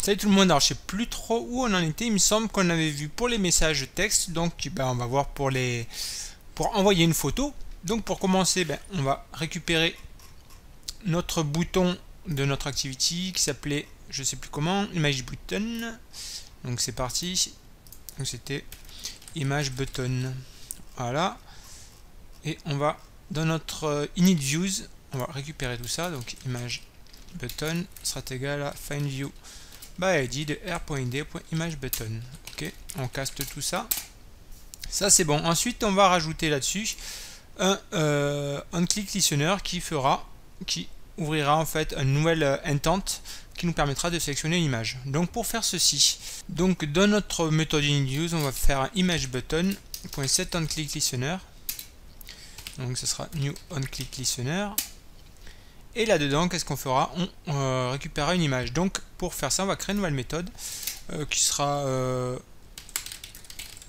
Salut tout le monde, alors je sais plus trop où on en était, il me semble qu'on avait vu pour les messages texte, donc on va voir pour envoyer une photo. Donc pour commencer, on va récupérer notre bouton de notre activity qui s'appelait, je sais plus comment, image button. Donc c'est parti, donc c'était image button, voilà. Et on va dans notre init views, on va récupérer tout ça, donc image button sera égal à find view by id de r.id.imageButton. Ok, on caste tout ça. Ça c'est bon. Ensuite, on va rajouter là-dessus un onClick listener qui ouvrira en fait un nouvel intent qui nous permettra de sélectionner une image. Donc pour faire ceci, donc dans notre méthode initViews, on va faire un imageButton.setOnClickListener. Donc ce sera new onClickListener. Et là-dedans, qu'est-ce qu'on fera? On récupérera une image. Donc, pour faire ça, on va créer une nouvelle méthode qui sera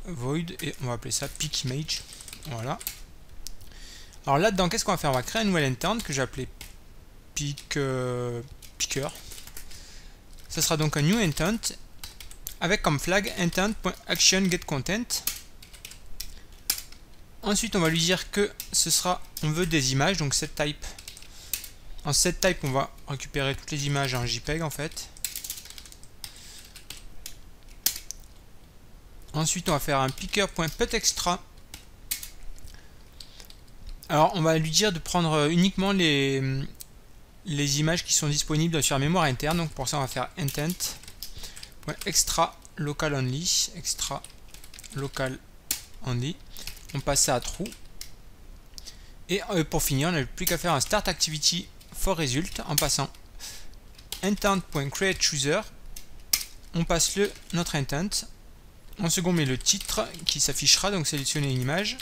void et on va appeler ça pickImage. Voilà. Alors là-dedans, qu'est-ce qu'on va faire? On va créer une nouvelle intent que j'ai appelée picker. Ça sera donc un new intent avec comme flag intent.actionGetContent. Ensuite, on va lui dire que on veut des images, donc setType. En setType, on va récupérer toutes les images en JPEG en fait. Ensuite, on va faire un picker.putExtra. Alors, on va lui dire de prendre uniquement les images qui sont disponibles sur la mémoire interne. Donc, pour ça, on va faire intent.extra local only. Extra local only. On passe ça à true. Et pour finir, on n'a plus qu'à faire un start activity for result en passant intent.createChooser. On passe notre intent. En second, on met le titre qui s'affichera, donc sélectionner une image.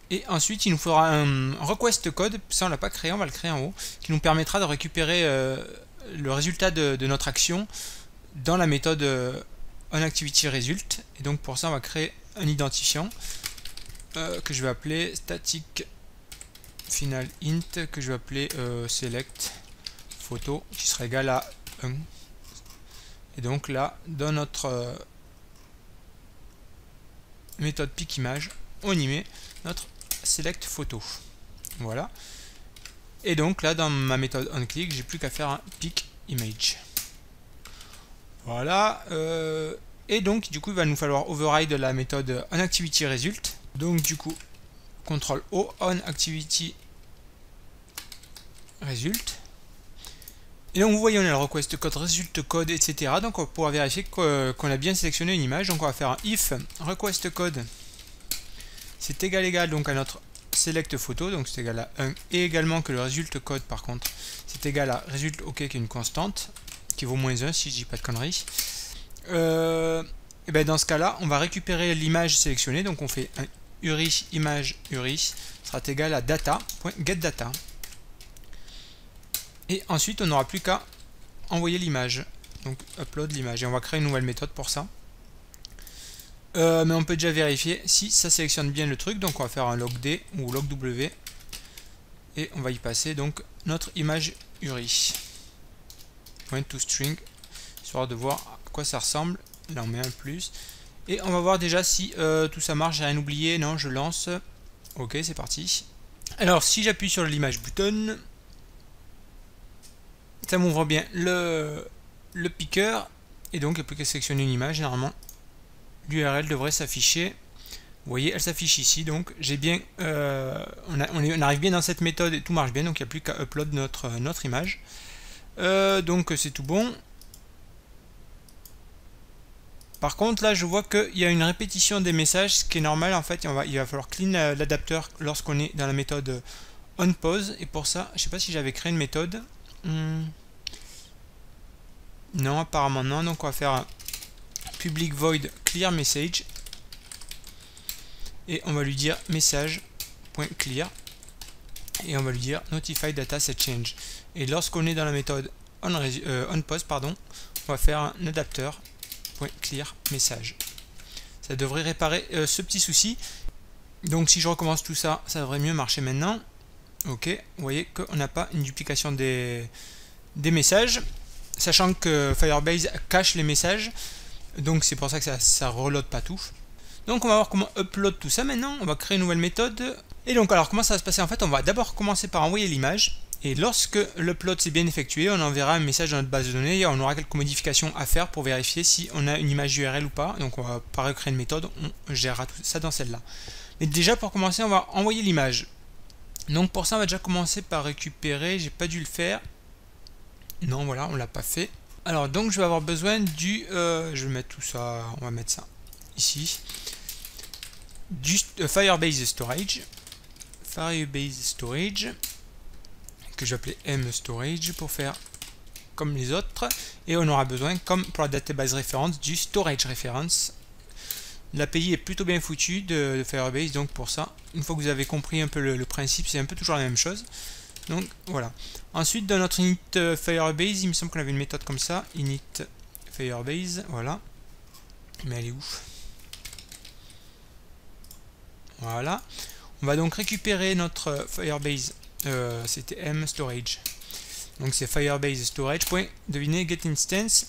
Et ensuite, il nous faudra un request code, ça on l'a pas créé, on va le créer en haut, qui nous permettra de récupérer le résultat de notre action dans la méthode onActivityResult. Et donc pour ça, on va créer un identifiant que je vais appeler static final int, que je vais appeler select photo, qui sera égal à 1. Et donc là, dans notre méthode pickImage, on y met notre select photo. Voilà. Et donc là, dans ma méthode onClick, j'ai plus qu'à faire un pickImage. Voilà. Et donc, du coup, il va nous falloir override la méthode onActivityResult. Donc, du coup, CTRL O, onActivityResult. Et donc, vous voyez, on a le request code, result code, etc. Donc, on va pouvoir vérifier qu'on a bien sélectionné une image. Donc, on va faire un if request code. C'est égal donc à notre select photo. Donc, c'est égal à 1. Et également que le result code, par contre, c'est égal à result OK, qui est une constante, qui vaut -1 si je dis pas de conneries. Et bien dans ce cas-là, on va récupérer l'image sélectionnée. Donc, on fait un URI image URI sera égal à data.getData. Et ensuite, on n'aura plus qu'à envoyer l'image. Donc, upload l'image. Et on va créer une nouvelle méthode pour ça. Mais on peut déjà vérifier si ça sélectionne bien le truc. Donc, on va faire un logd ou logw. Et on va y passer donc notre image URI. .toString, histoire de voir à quoi ça ressemble. Là, on met un plus. Et on va voir déjà si tout ça marche. J'ai rien oublié. Non, je lance. Ok, c'est parti. Alors, si j'appuie sur l'image button, ça m'ouvre bien le picker. Et donc, il n'y a plus qu'à sélectionner une image. Généralement, l'URL devrait s'afficher. Vous voyez, elle s'affiche ici. Donc, j'ai bien, on arrive bien dans cette méthode et tout marche bien. Donc, il n'y a plus qu'à upload notre image. Donc, c'est tout bon. Par contre, là, je vois qu'il y a une répétition des messages, ce qui est normal. En fait, il va falloir clean l'adapteur lorsqu'on est dans la méthode onPause. Et pour ça, je ne sais pas si j'avais créé une méthode. Non, apparemment non. Donc, on va faire un public void clear message. Et on va lui dire message.clear. Et on va lui dire notify data set change. Et lorsqu'on est dans la méthode onPause, on va faire un adapteur. Clear message. Ça devrait réparer ce petit souci. Donc si je recommence tout ça, ça devrait mieux marcher maintenant. Ok, vous voyez qu'on n'a pas une duplication des messages. sachant que Firebase cache les messages, donc c'est pour ça que ça reload pas tout. Donc on va voir comment upload tout ça maintenant. On va créer une nouvelle méthode. Et donc alors comment ça va se passer? En fait, on va d'abord commencer par envoyer l'image. Et lorsque l'upload s'est bien effectué, on enverra un message dans notre base de données et on aura quelques modifications à faire pour vérifier si on a une image URL ou pas. Donc on va pas recréer une méthode, on gérera tout ça dans celle-là. Mais déjà pour commencer, on va envoyer l'image. Donc pour ça, on va déjà commencer par récupérer, j'ai pas dû le faire. Non, voilà, on l'a pas fait. Alors donc je vais avoir besoin du... je vais mettre tout ça, on va mettre ça ici. Du Firebase Storage. Firebase Storage. Que je vais appeler mStorage pour faire comme les autres. Et on aura besoin, comme pour la database référence, du storage reference. L'API est plutôt bien foutue de Firebase, donc pour ça, une fois que vous avez compris un peu le principe, c'est un peu toujours la même chose. Donc voilà. Ensuite, dans notre init Firebase, il me semble qu'on avait une méthode comme ça, init Firebase, voilà. Mais elle est où? Voilà. On va donc récupérer notre Firebase, c'était mStorage. Donc c'est Firebase Storage. Devinez, get instance.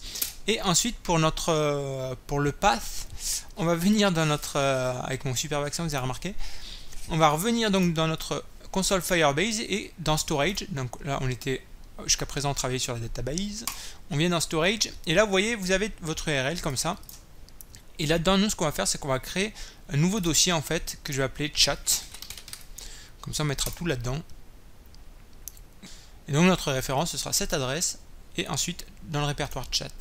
Et ensuite pour notre pour le path, on va venir dans notre avec mon superbe accent, vous avez remarqué, on va revenir donc dans notre console Firebase et dans storage. Donc là on était jusqu'à présent travaillé sur la database. On vient dans storage et là vous voyez vous avez votre URL comme ça. Et là-dedans nous ce qu'on va faire c'est qu'on va créer un nouveau dossier en fait que je vais appeler chat. Comme ça on mettra tout là-dedans. Et donc notre référence ce sera cette adresse et ensuite dans le répertoire chat.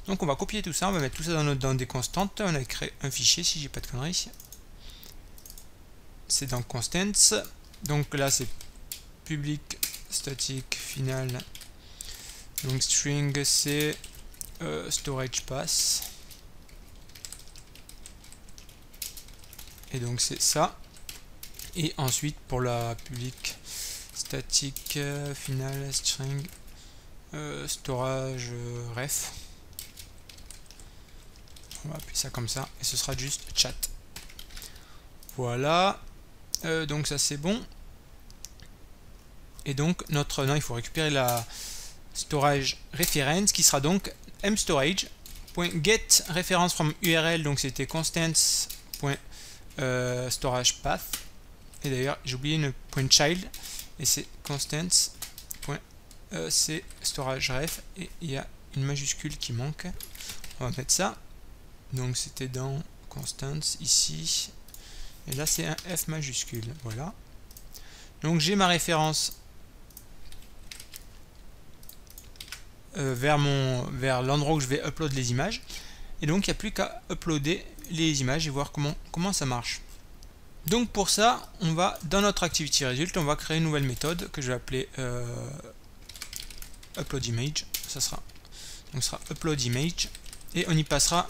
Donc on va copier tout ça, on va mettre tout ça dans des constantes. On a créé un fichier si j'ai pas de conneries. C'est dans constants. Donc là c'est public static final. Donc string c'est storage path. Et donc c'est ça. Et ensuite pour la public static final string storage ref. On va appeler ça comme ça et ce sera juste chat. Voilà. Donc ça c'est bon. Et donc notre non, il faut récupérer la storage reference qui sera donc mStorage.get reference from URL, donc c'était constants.storage path. Et d'ailleurs j'ai oublié une .child et c'est constants.c'est storage ref et il y a une majuscule qui manque. On va mettre ça. Donc c'était dans constants ici et là c'est un F majuscule. Voilà. Donc j'ai ma référence vers l'endroit où je vais upload les images et donc il n'y a plus qu'à uploader les images et voir comment ça marche. Donc pour ça on va dans notre activity result, on va créer une nouvelle méthode que je vais appeler upload image. Ça sera upload image et on y passera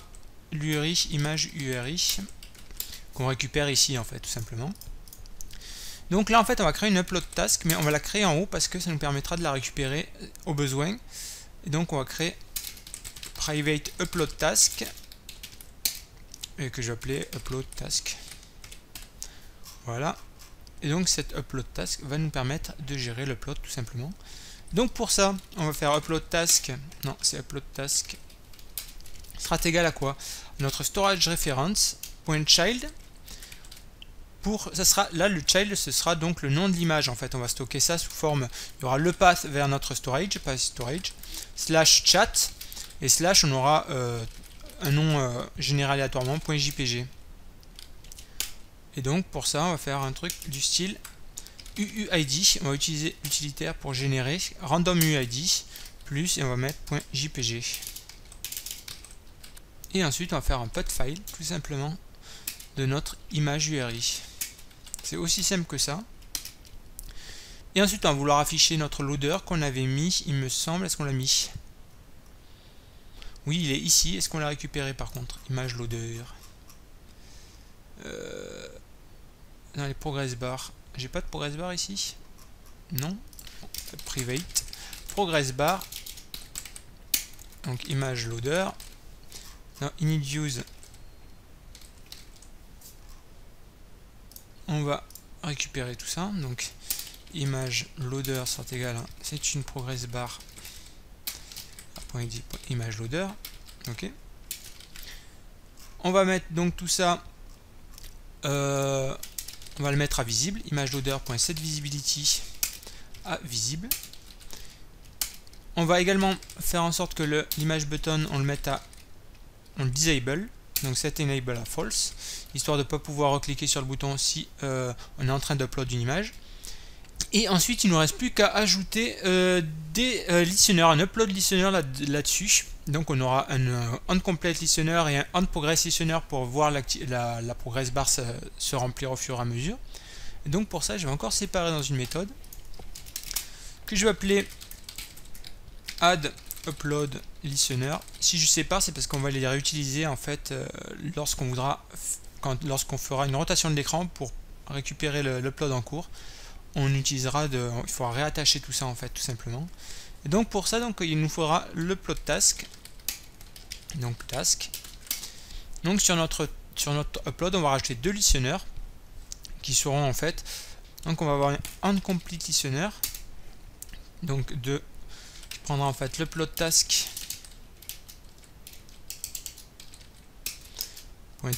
l'URI image URI qu'on récupère ici en fait tout simplement. Donc là en fait on va créer une upload task mais on va la créer en haut parce que ça nous permettra de la récupérer au besoin. Et donc on va créer private upload task et que je vais appeler upload task. Voilà. Et donc cette upload task va nous permettre de gérer l'upload tout simplement. Donc pour ça on va faire upload task, non c'est upload task sera égal à quoi? Notre storage reference .child. Pour ça sera là le child, ce sera donc le nom de l'image en fait. On va stocker ça sous forme, il y aura le path vers notre storage, path storage slash chat et slash on aura un nom généré aléatoirement .jpg. Et donc pour ça on va faire un truc du style UUID, on va utiliser l'utilitaire pour générer random UID plus et on va mettre .jpg. Et ensuite on va faire un path file tout simplement de notre image URI. C'est aussi simple que ça. Et ensuite on va vouloir afficher notre loader qu'on avait mis, il me semble, est-ce qu'on l'a mis? Oui il est ici, est-ce qu'on l'a récupéré par contre? Image loader. Dans les progress bar, j'ai pas de progress bar ici? Non. Private progress bar, donc image loader. Dans init use on va récupérer tout ça, donc image loader sera égal à, c'est une progress bar .id.imageloader. Ok. On va mettre donc tout ça, on va le mettre à visible, imageloader.setVisibility à visible. On va également faire en sorte que l'image button, on le disable, donc set enable à false, histoire de ne pas pouvoir recliquer sur le bouton si on est en train d'upload une image. Et ensuite, il ne nous reste plus qu'à ajouter des listeners, un upload listener là-dessus. Donc on aura un onComplete listener et un onProgress listener pour voir la progress bar se remplir au fur et à mesure. Et donc pour ça, je vais encore séparer dans une méthode que je vais appeler add upload listener. Si je sépare, c'est parce qu'on va les réutiliser en fait lorsqu'on fera une rotation de l'écran pour récupérer l'upload en cours. On utilisera il faudra réattacher tout ça en fait tout simplement. Et donc pour ça, donc il nous faudra l'upload task. Donc task. Donc sur notre upload, on va rajouter deux listeners qui seront en fait. Donc on va avoir un onComplete listener. Donc qui prendra en fait l'upload task.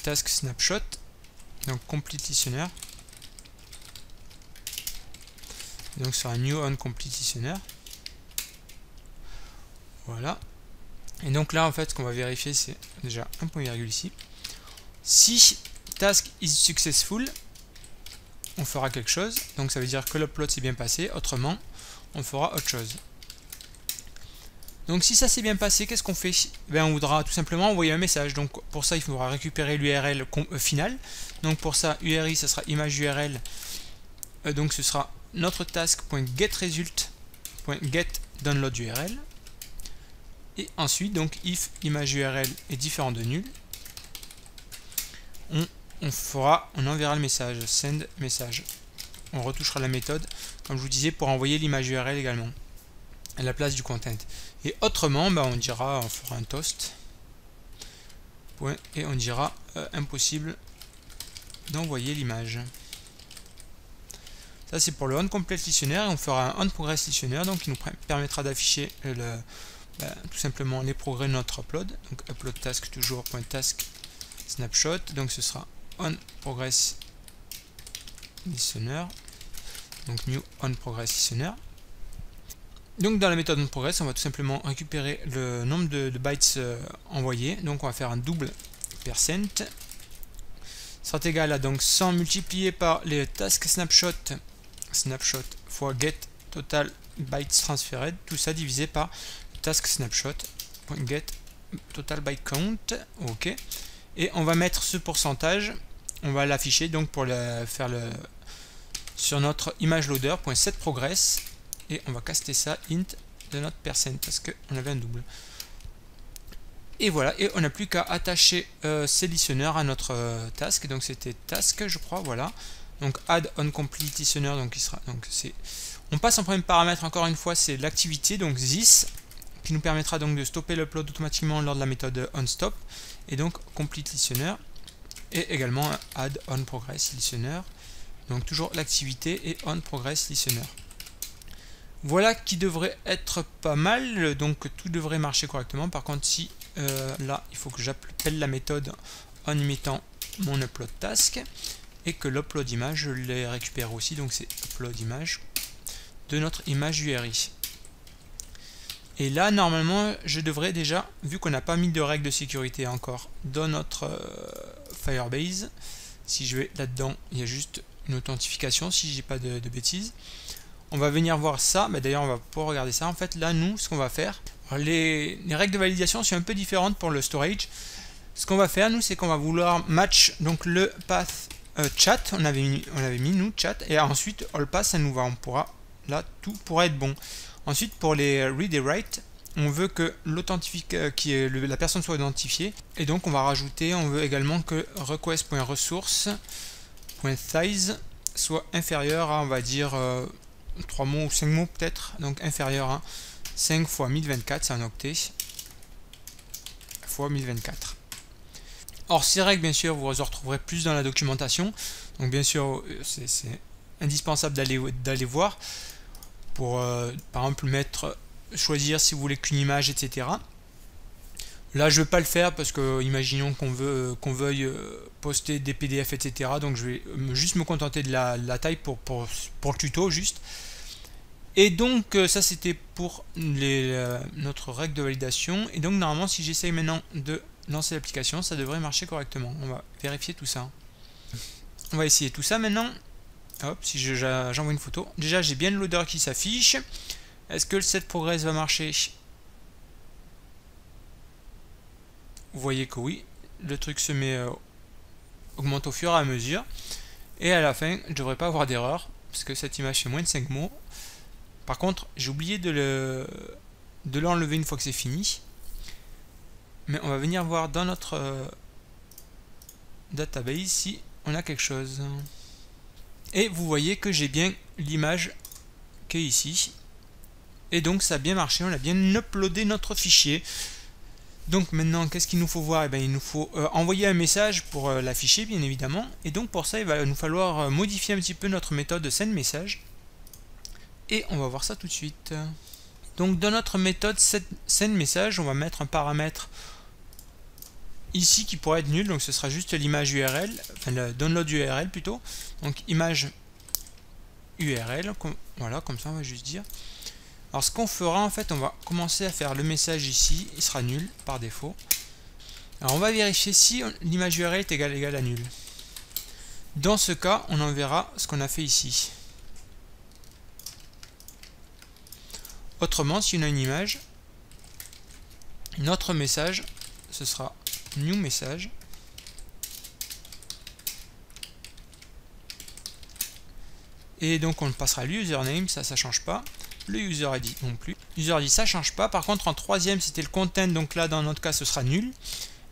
.task snapshot. Donc complete listener. Donc sur un new onComplete listener. Voilà. Et donc là en fait ce qu'on va vérifier c'est déjà un point virgule ici. Si task is successful, on fera quelque chose. Donc ça veut dire que l'upload s'est bien passé. Autrement, on fera autre chose. Donc si ça s'est bien passé, qu'est-ce qu'on fait? On voudra tout simplement envoyer un message. Donc pour ça il faudra récupérer l'URL final. Donc pour ça URI ça sera image URL. Donc ce sera notre task.getResult.getDownloadURL. Et ensuite, donc, if image URL est différent de nul, on enverra le message, send message. On retouchera la méthode, comme je vous disais, pour envoyer l'image URL également, à la place du content. Et autrement, on fera un toast, et on dira impossible d'envoyer l'image. Ça c'est pour le onComplete listener, et on fera un onProgress listener, donc qui nous permettra d'afficher tout simplement les progrès de notre upload. Donc upload task toujours .task snapshot, donc ce sera onProgress listener, donc new onProgress listener. Donc dans la méthode onProgress, on va tout simplement récupérer le nombre de bytes envoyés, donc on va faire un double %, sera égal à donc 100 multiplié par les task snapshot fois get total bytes transferred, tout ça divisé par task snapshot .get total byte count. Ok, et on va mettre ce pourcentage, on va l'afficher donc pour faire sur notre image loader.setProgress, et on va caster ça int de notre % parce qu'on avait un double. Et voilà, et on n'a plus qu'à attacher ces listeners à notre task. Donc c'était task, je crois, voilà. Donc add onComplete listener, donc il sera, donc c'est, on passe en premier paramètre encore une fois, c'est l'activité, donc this, qui nous permettra donc de stopper l'upload automatiquement lors de la méthode onStop, et donc complete listener, et également add onProgress listener, donc toujours l'activité et onProgress listener. Voilà qui devrait être pas mal, donc tout devrait marcher correctement. Par contre, si là, il faut que j'appelle la méthode en imitant mon upload task, et que l'upload image, je les récupère aussi, donc c'est upload image de notre image URI. Et là, normalement, je devrais déjà, vu qu'on n'a pas mis de règles de sécurité encore dans notre Firebase, si je vais là-dedans, il y a juste une authentification, si j'ai pas de bêtises. On va venir voir ça, d'ailleurs on va pouvoir regarder ça. En fait là nous ce qu'on va faire, les règles de validation sont un peu différentes pour le storage. Ce qu'on va faire nous c'est qu'on va vouloir match donc le path chat, on avait mis nous chat, et ensuite all path ça nous va, on pourra, là tout pourra être bon. Ensuite pour les read et write, on veut que la personne soit identifiée, et donc on va rajouter, on veut également que request.resource.size soit inférieur à, on va dire 3 mots ou 5 mots peut-être, donc inférieur à 5 x 1024, c'est un octet, fois 1024. Or ces règles bien sûr vous en retrouverez plus dans la documentation, donc bien sûr c'est indispensable d'aller voir pour par exemple mettre choisir si vous voulez qu'une image, etc. Là, je ne vais pas le faire parce que, imaginons qu'on veuille poster des PDF, etc. Donc, je vais juste me contenter de la taille pour le tuto, juste. Et donc, ça, c'était pour notre règle de validation. Et donc, normalement, si j'essaye maintenant de lancer l'application, ça devrait marcher correctement. On va vérifier tout ça. On va essayer tout ça maintenant. Hop, si j'envoie une photo. Déjà, j'ai bien le loader qui s'affiche. Est-ce que le set progress va marcher? Vous voyez que oui, le truc se met augmente au fur et à mesure, et à la fin je ne devrais pas avoir d'erreur parce que cette image fait moins de 5 mots. Par contre, j'ai oublié de l'enlever une fois que c'est fini, mais on va venir voir dans notre database si on a quelque chose, et vous voyez que j'ai bien l'image qui est ici, et donc ça a bien marché, on a bien uploadé notre fichier. Donc maintenant, qu'est-ce qu'il nous faut voir? Il nous faut envoyer un message pour l'afficher, bien évidemment. Et donc pour ça, il va nous falloir modifier un petit peu notre méthode de sendMessage. Et on va voir ça tout de suite. Donc dans notre méthode sendMessage, on va mettre un paramètre ici qui pourrait être nul. Donc ce sera juste l'image URL, enfin le download URL plutôt. Donc image URL, voilà, comme ça on va juste dire. Alors ce qu'on fera, en fait, on va commencer à faire le message ici, il sera nul par défaut. Alors on va vérifier si l'image URL est égale à nul. Dans ce cas, on enverra ce qu'on a fait ici. Autrement, si on a une image, notre message, ce sera new message. Et donc on passera le username, ça change pas. Le user ID non plus. User ID ça change pas. Par contre en troisième c'était le content, donc là dans notre cas ce sera nul.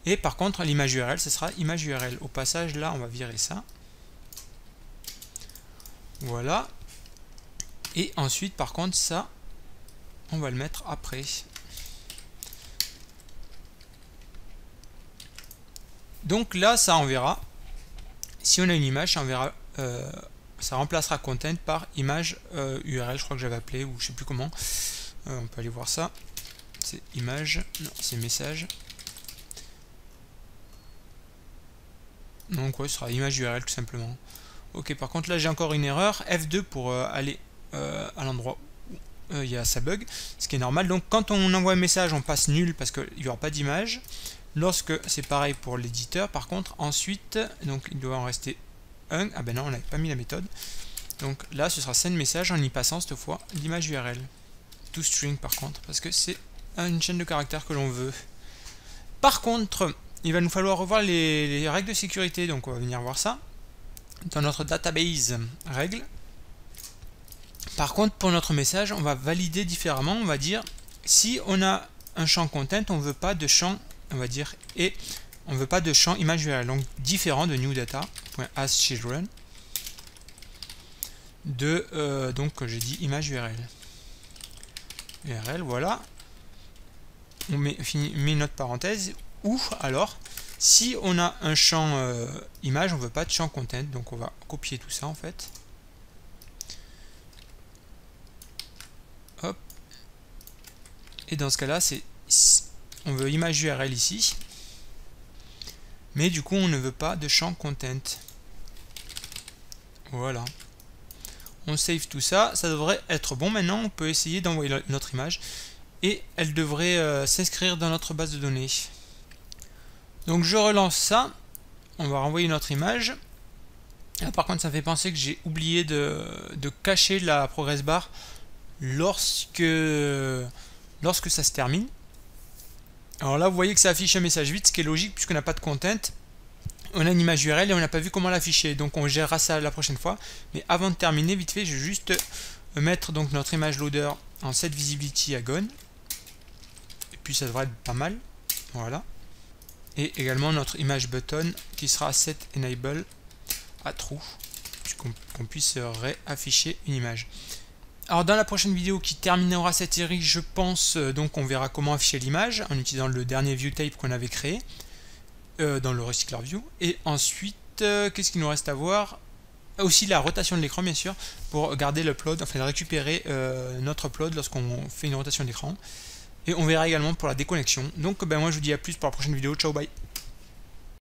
Et par contre l'image URL ce sera image URL. Au passage là on va virer ça. Voilà. Et ensuite par contre ça on va le mettre après. Donc là ça enverra. Si on a une image ça enverra. Ça remplacera content par image URL, je crois que j'avais appelé, ou je sais plus comment. On peut aller voir ça. C'est image, non, c'est message. Donc ouais, ce sera image URL tout simplement. Ok, par contre là j'ai encore une erreur. F2 pour aller à l'endroit où il y a ça bug, ce qui est normal. Donc quand on envoie un message, on passe nul parce qu'il n'y aura pas d'image. Lorsque c'est pareil pour l'éditeur, par contre, ensuite, donc il doit en rester 1. Ah ben non, on n'avait pas mis la méthode. Donc là, ce sera sendMessage en y passant cette fois l'image URL. ToString par contre, parce que c'est une chaîne de caractères que l'on veut. Par contre, il va nous falloir revoir les règles de sécurité. Donc on va venir voir ça dans notre database règles. Par contre, pour notre message, on va valider différemment. On va dire si on a un champ content, on ne veut pas de champ, on va dire, et on ne veut pas de champ image URL, donc différent de newData.asChildren de donc j'ai dit image URL. URL, voilà. On met notre parenthèse, ou alors si on a un champ image, on ne veut pas de champ content, donc on va copier tout ça en fait. Hop. Et dans ce cas-là, on veut image URL ici. Mais du coup on ne veut pas de champ content. Voilà. On save tout ça, ça devrait être bon. Maintenant on peut essayer d'envoyer notre image et elle devrait s'inscrire dans notre base de données. Donc je relance ça, on va renvoyer notre image. Là, par contre ça me fait penser que j'ai oublié de cacher la progress bar lorsque ça se termine. Alors là vous voyez que ça affiche un message vide, ce qui est logique puisqu'on n'a pas de content. On a une image URL et on n'a pas vu comment l'afficher, donc on gérera ça la prochaine fois. Mais avant de terminer, vite fait, je vais juste mettre donc notre image loader en set visibility à gone. Et puis ça devrait être pas mal. Voilà. Et également notre image button qui sera set enable à true, qu'on puisse réafficher une image. Alors dans la prochaine vidéo qui terminera cette série, je pense, donc on verra comment afficher l'image en utilisant le dernier viewType qu'on avait créé dans le recycler view. Et ensuite, qu'est-ce qu'il nous reste à voir? aussi la rotation de l'écran bien sûr, pour garder l'upload, enfin récupérer notre upload lorsqu'on fait une rotation d'écran. Et on verra également pour la déconnexion. Donc moi je vous dis à plus pour la prochaine vidéo, ciao bye.